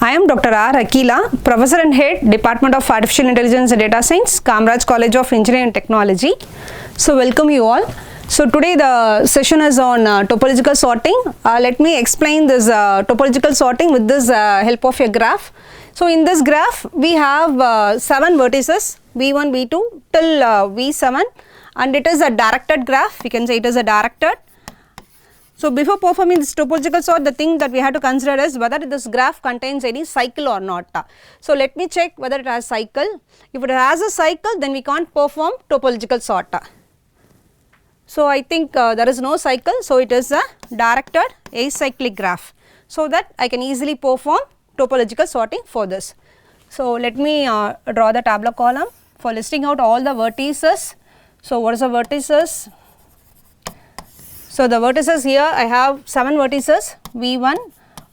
I am Dr. R. Akila, Professor and Head, Department of Artificial Intelligence and Data Science, Kamraj College of Engineering and Technology. So, welcome you all. So, today the session is on topological sorting. Let me explain this topological sorting with this help of a graph. So, in this graph, we have 7 vertices, V1, V2 till V7, and it is a directed graph. We can say it is a directed. So, before performing this topological sort, the thing that we have to consider is whether this graph contains any cycle or not. So, let me check whether it has cycle. If it has a cycle, then we can't perform topological sort. So, I think there is no cycle. So, it is a directed acyclic graph. So, that I can easily perform topological sorting for this. So, let me draw the tabular column for listing out all the vertices. So, what is the vertices? So, the vertices here I have 7 vertices V1,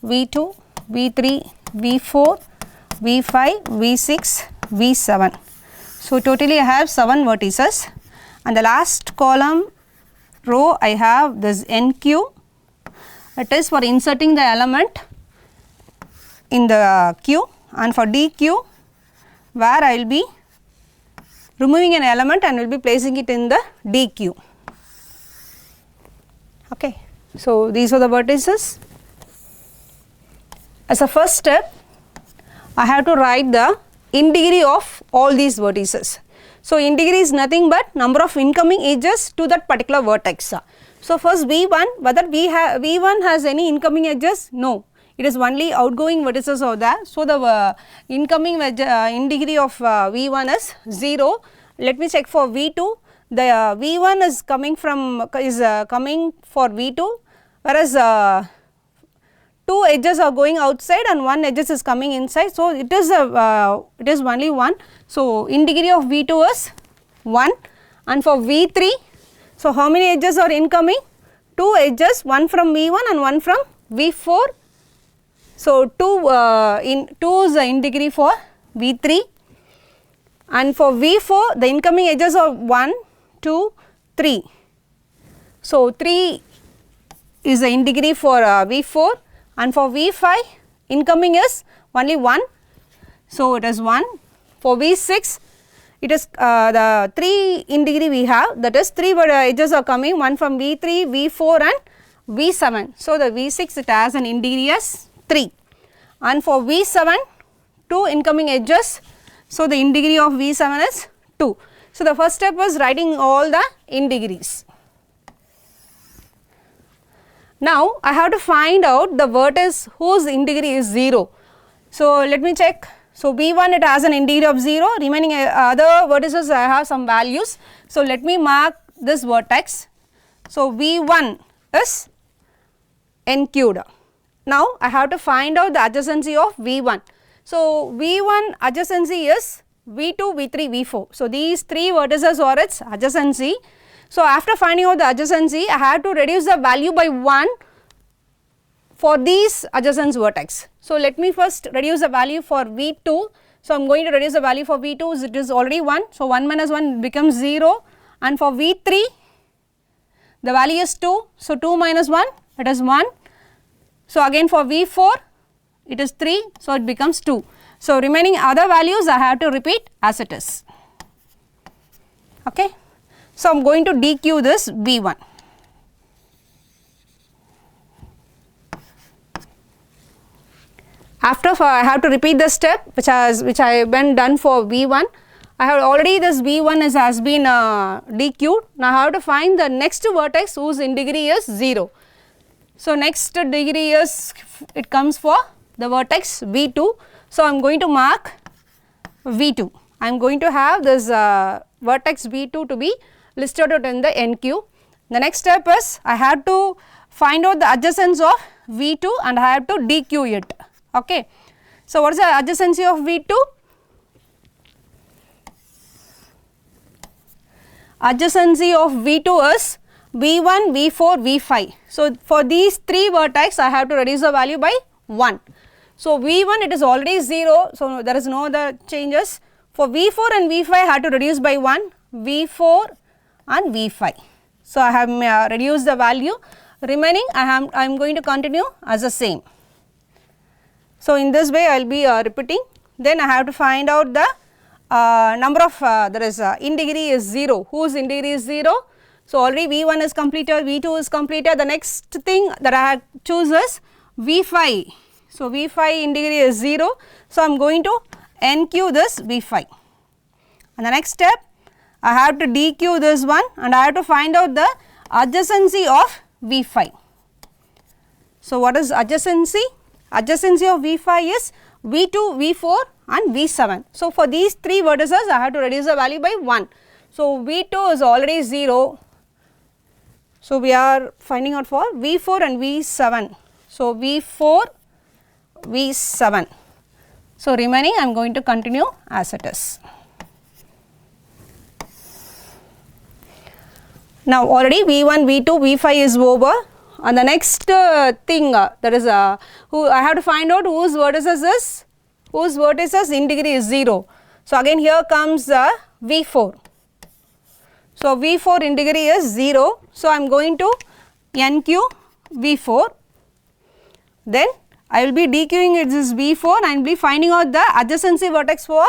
V2, V3, V4, V5, V6, V7. So, totally I have 7 vertices, and the last column row I have this NQ. It is for inserting the element in the queue, and for DQ where I will be removing an element and will be placing it in the DQ. Okay. So, these are the vertices. As a first step, I have to write the integrity of all these vertices. So, integrity is nothing but number of incoming edges to that particular vertex. So, first V1, whether V1 has any incoming edges? No, it is only outgoing vertices are there. So, the incoming integrity of V1 is 0. Let me check for V2. The V1 is coming for V2, whereas 2 edges are going outside and 1 edges is coming inside. So, it is only 1. So, integrity of V2 is 1, and for V3, so how many edges are incoming? 2 edges, one from V1 and one from V4. So, 2 is the integrity for V3, and for V4 the incoming edges are 1, 2, 3. So, 3 is the integrity for V4, and for V5 incoming is only 1. So, it is 1. For V6 it is the 3 integrity we have, that is 3 edges are coming, one from V3, V4 and V7. So, the V6 it has an integrity as 3, and for V7 2 incoming edges. So, the integrity of V7 is 2. So, the first step was writing all the integrities. Now, I have to find out the vertex whose integrity is 0. So, let me check. So, V1 it has an integrity of 0, remaining other vertices I have some values. So, let me mark this vertex. So, V1 is NQ'd. Now, I have to find out the adjacency of V1. So, V1 adjacency is V2, V3, V4. So, these 3 vertices are its adjacency. So, after finding out the adjacency, I have to reduce the value by 1 for these adjacent vertex. So, let me first reduce the value for V2. So, I am going to reduce the value for V2, it is already 1. So, 1 minus 1 becomes 0, and for V3 the value is 2. So, 2 minus 1 it is 1. So, again for V4 it is 3. So, it becomes 2. So, remaining other values I have to repeat as it is. Okay. So, I am going to DQ this V1. After I have to repeat the step which I have been done for V1. I have already this V1 has been DQ'd. Now, I have to find the next vertex whose integrity is 0. So, next degree is it comes for the vertex V2. So, I am going to mark V2. I am going to have this vertex V2 to be listed out in the NQ. The next step is I have to find out the adjacence of V2 and I have to DQ it. Okay. So, what is the adjacency of V2? Adjacency of V2 is V1, V4, V5. So, for these 3 vertex I have to reduce the value by 1. So, V1 it is already 0. So, there is no other changes. For V4 and V5 I have to reduce by 1, V4 and V5. So, I have reduced the value, remaining I am going to continue as the same. So, in this way I will be repeating, then I have to find out the number of there is in degree is 0, whose in degree is 0. So, already V1 is completed, V2 is completed, the next thing that I have choose is V5. So, V5 in degree is 0. So, I am going to NQ this V5, and the next step I have to DQ this one, and I have to find out the adjacency of V5. So, what is adjacency? Adjacency of V5 is V2, V4 and V7. So, for these 3 vertices I have to reduce the value by 1. So, V2 is already 0. So, we are finding out for V4 and V7. So, V4, V7. So, remaining I am going to continue as it is. Now, already V1, V2, V5 is over, and the next thing that is who I have to find out whose vertices in degree is 0. So, again here comes V4. So, V4 in degree is 0. So, I am going to NQ V4, then I will be DQing it this V4 and I will be finding out the adjacency vertex for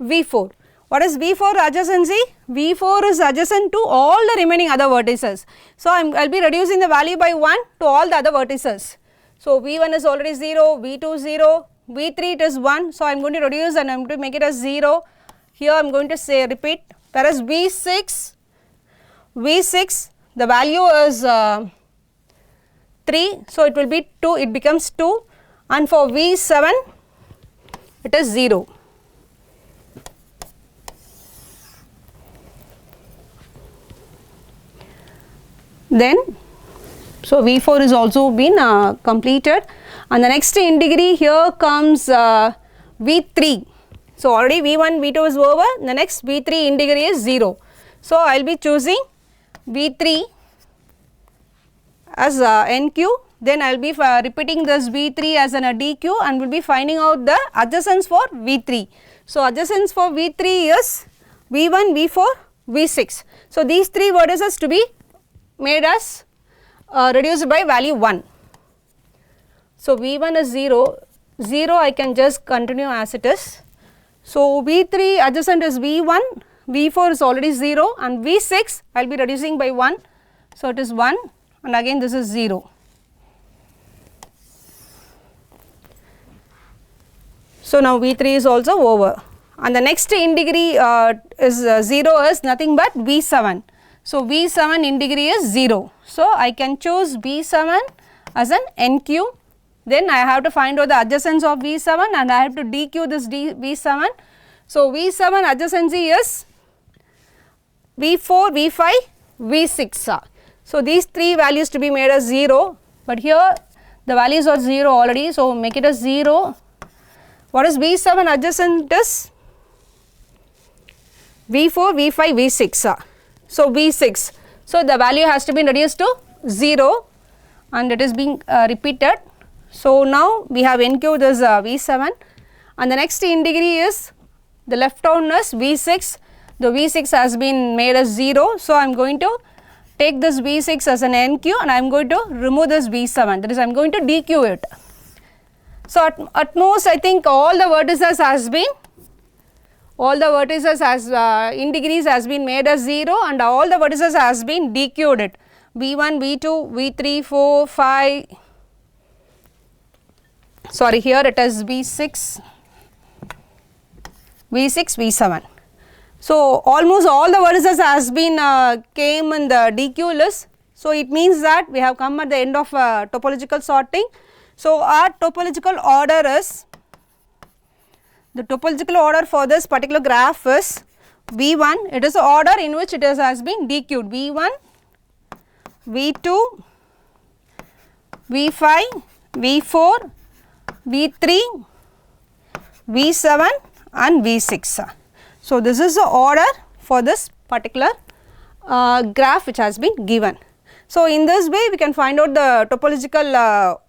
V4. What is V4 adjacency? V4 is adjacent to all the remaining other vertices. So, I will be reducing the value by 1 to all the other vertices. So, V1 is already 0, V2 0, V3 it is 1. So, I am going to reduce and I am going to make it as 0. Here I am going to say repeat, whereas V6 the value is 3. So, it will be 2, it becomes 2, and for V7 it is 0. Then, so V4 is also been completed, and the next in degree here comes V3. So, already V1, V2 is over, the next V3 in degree is 0. So, I will be choosing V3 as NQ, then I will be repeating this V3 as an DQ and will be finding out the adjacents for V3. So, adjacents for V3 is V1, V4, V6. So, these 3 vertices to be made as reduced by value 1. So, V1 is 0, 0 I can just continue as it is. So, V3 adjacent is V1, V4 is already 0 and V6 I will be reducing by 1. So, it is 1 and again this is 0. So, now V3 is also over, and the next in degree is 0 is nothing but V7. So, V7 in degree is 0. So, I can choose V7 as an NQ, then I have to find out the adjacents of V7 and I have to DQ this V7. So, V7 adjacency is V4, V5, V6. So, these 3 values to be made as 0, but here the values are 0 already. So, make it as 0. What is V7 adjacent is V4, V5, V6. So, V6. So, the value has to be reduced to 0 and it is being repeated. So, now we have NQ this V7 and the next in degree is the left down is V6. The V6 has been made as 0. So, I am going to take this V6 as an NQ and I am going to remove this V7, that is I am going to DQ it. So, at most I think all the vertices has been in degrees has been made as 0 and all the vertices has been DQ'd it, V1, V2, V3, 4, 5, sorry here it is V6, V7. So, almost all the vertices has been came in the DQ list. So, it means that we have come at the end of topological sorting. So, our topological order is, the topological order for this particular graph is V1, it is the order in which it has been DQ'd, V1, V2, V5, V4, V3, V7 and V6. So, this is the order for this particular graph which has been given. So, in this way we can find out the topological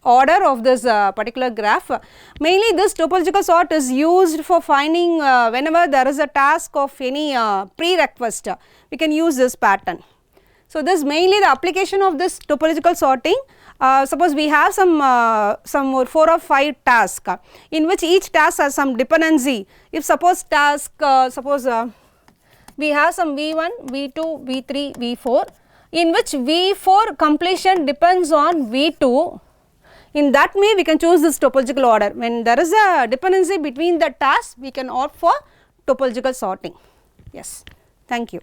order of this particular graph. Mainly this topological sort is used for finding whenever there is a task of any prerequisite, we can use this pattern. So, this mainly the application of this topological sorting suppose we have some more 4 or 5 tasks in which each task has some dependency. If suppose task we have some V1, V2, V3, V4 in which V4 completion depends on V2. In that way we can choose this topological order. When there is a dependency between the tasks, we can opt for topological sorting. Yes, thank you.